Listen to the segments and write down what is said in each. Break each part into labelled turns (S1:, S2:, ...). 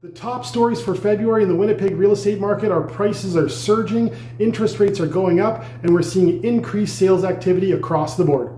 S1: The top stories for February in the Winnipeg real estate market are prices are surging, interest rates are going up, and we're seeing increased sales activity across the board.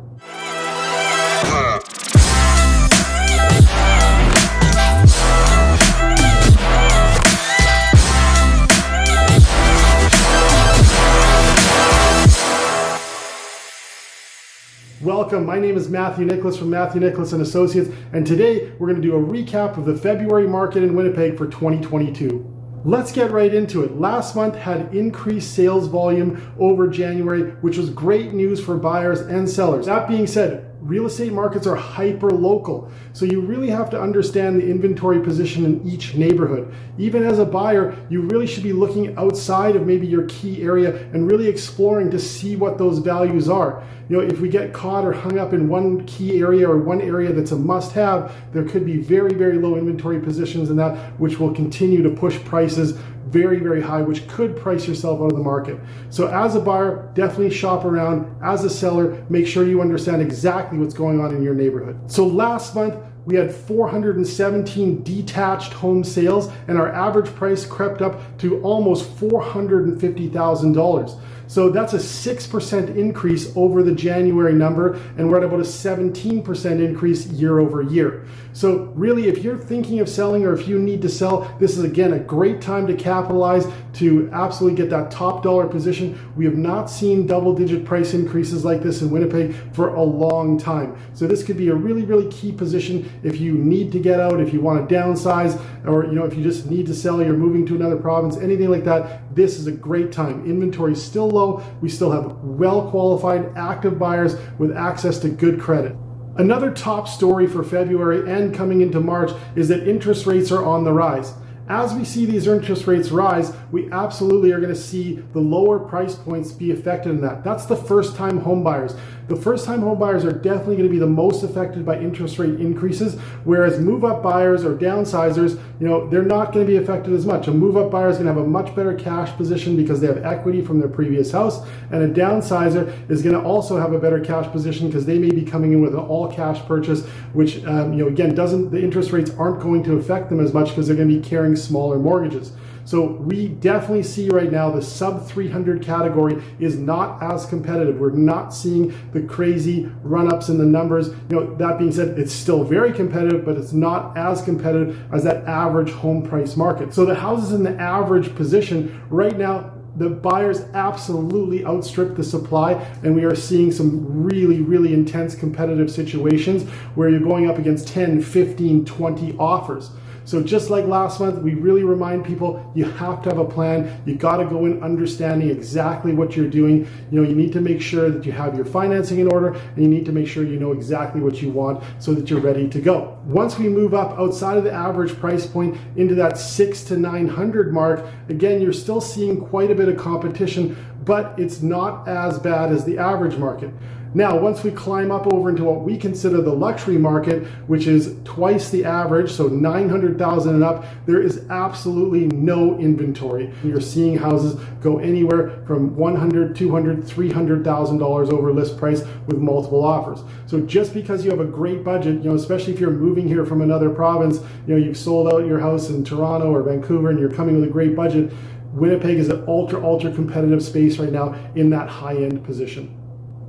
S1: Welcome, my name is Matthew Nicholas from Matthew Nicholas & Associates, and today we're going to do a recap of the February market in Winnipeg for 2022. Let's get right into it. Last month had increased sales volume over January, which was great news for buyers and sellers. That being said, real estate markets are hyper local, so you really have to understand the inventory position in each neighborhood. Even as a buyer, you really should be looking outside of maybe your key area and really exploring to see what those values are. You know, if we get caught or hung up in one key area or one area that's a must-have, there could be very, very low inventory positions in that, which will continue to push prices very, very high, which could price yourself out of the market. So as a buyer, definitely shop around. As a seller, make sure you understand exactly what's going on in your neighborhood. So last month, we had 417 detached home sales, and our average price crept up to almost $450,000. So that's a 6% increase over the January number, and we're at about a 17% increase year over year. So really, if you're thinking of selling or if you need to sell, this is again a great time to capitalize to absolutely get that top dollar position. We have not seen double-digit price increases like this in Winnipeg for a long time. So this could be a really, really key position if you need to get out, if you want to downsize, or if you just need to sell, you're moving to another province, anything like that. This is a great time. Inventory is still low. We still have well-qualified, active buyers with access to good credit. Another top story for February and coming into March is that interest rates are on the rise. As we see these interest rates rise, we absolutely are going to see the lower price points be affected in that. That's the first-time home buyers. The first-time home buyers are definitely going to be the most affected by interest rate increases, whereas move-up buyers or downsizers, they're not going to be affected as much. A move-up buyer is going to have a much better cash position because they have equity from their previous house, and a downsizer is going to also have a better cash position because they may be coming in with an all-cash purchase, which again the interest rates aren't going to affect them as much because they're going to be carrying smaller mortgages. So we definitely see right now the sub 300 category is not as competitive. We're not seeing the crazy run-ups in the numbers. That being said, it's still very competitive, but it's not as competitive as that average home price market. So the houses in the average position right now, the buyers absolutely outstrip the supply, and we are seeing some really, really intense competitive situations where you're going up against 10, 15, 20 offers. So just like last month, we really remind people you have to have a plan. You got to go in understanding exactly what you're doing. You need to make sure that you have your financing in order, and you need to make sure you know exactly what you want so that you're ready to go. Once we move up outside of the average price point into that 600 to 900 mark, again, you're still seeing quite a bit of competition, but it's not as bad as the average market. Now, once we climb up over into what we consider the luxury market, which is twice the average, so 900,000 and up, there is absolutely no inventory. You're seeing houses go anywhere from $100,000, $200,000, $300,000 over list price with multiple offers. So just because you have a great budget, especially if you're moving here from another province, you've sold out your house in Toronto or Vancouver and you're coming with a great budget, Winnipeg is an ultra competitive space right now in that high-end position.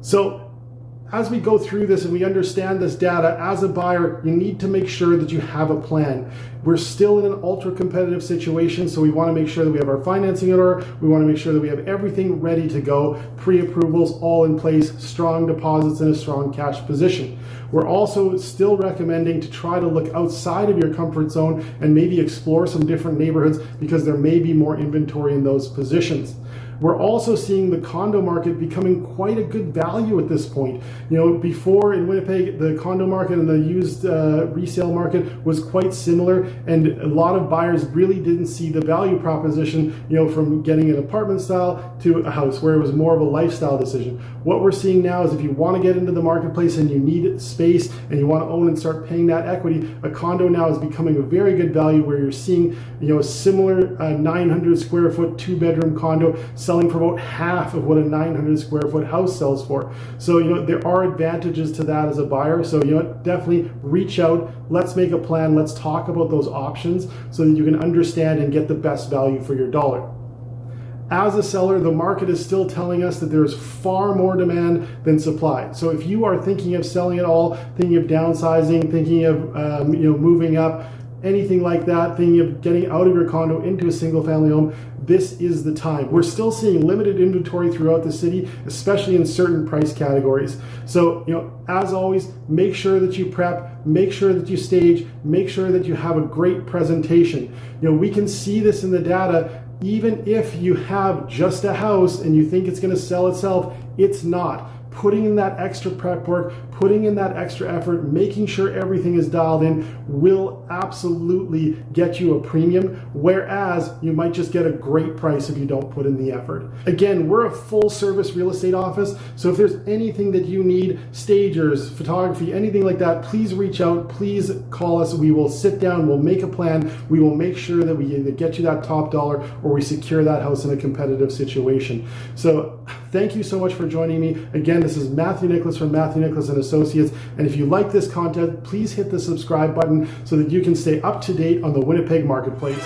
S1: So as we go through this and we understand this data, as a buyer, you need to make sure that you have a plan. We're still in an ultra competitive situation, so we want to make sure that we have our financing in order. We want to make sure that we have everything ready to go, pre-approvals all in place, strong deposits, and a strong cash position. We're also still recommending to try to look outside of your comfort zone and maybe explore some different neighborhoods because there may be more inventory in those positions. We're also seeing the condo market becoming quite a good value at this point. Before in Winnipeg, the condo market and the used resale market was quite similar, and a lot of buyers really didn't see the value proposition, from getting an apartment style to a house, where it was more of a lifestyle decision. What we're seeing now is if you want to get into the marketplace and you need space and you want to own and start paying that equity, a condo now is becoming a very good value where you're seeing, a similar 900 square foot, 2-bedroom condo selling for about half of what a 900 square foot house sells for. So, there are advantages to that as a buyer. So, definitely reach out. Let's make a plan. Let's talk about those options so that you can understand and get the best value for your dollar. As a seller, the market is still telling us that there's far more demand than supply. So if you are thinking of selling at all, thinking of downsizing, thinking of moving up, anything like that, thinking of getting out of your condo into a single family home, this is the time. We're still seeing limited inventory throughout the city, especially in certain price categories. So, as always, make sure that you prep, make sure that you stage, make sure that you have a great presentation. We can see this in the data. Even if you have just a house and you think it's going to sell itself, it's not. Putting in that extra prep work, putting in that extra effort, making sure everything is dialed in will absolutely get you a premium, whereas you might just get a great price if you don't put in the effort. Again, we're a full service real estate office, so if there's anything that you need, stagers, photography, anything like that, please reach out, please call us. We will sit down, we'll make a plan, we will make sure that we either get you that top dollar or we secure that house in a competitive situation. So thank you so much for joining me. Again, this is Matthew Nicholas from Matthew Nicholas and Associates. And if you like this content, please hit the subscribe button so that you can stay up to date on the Winnipeg marketplace.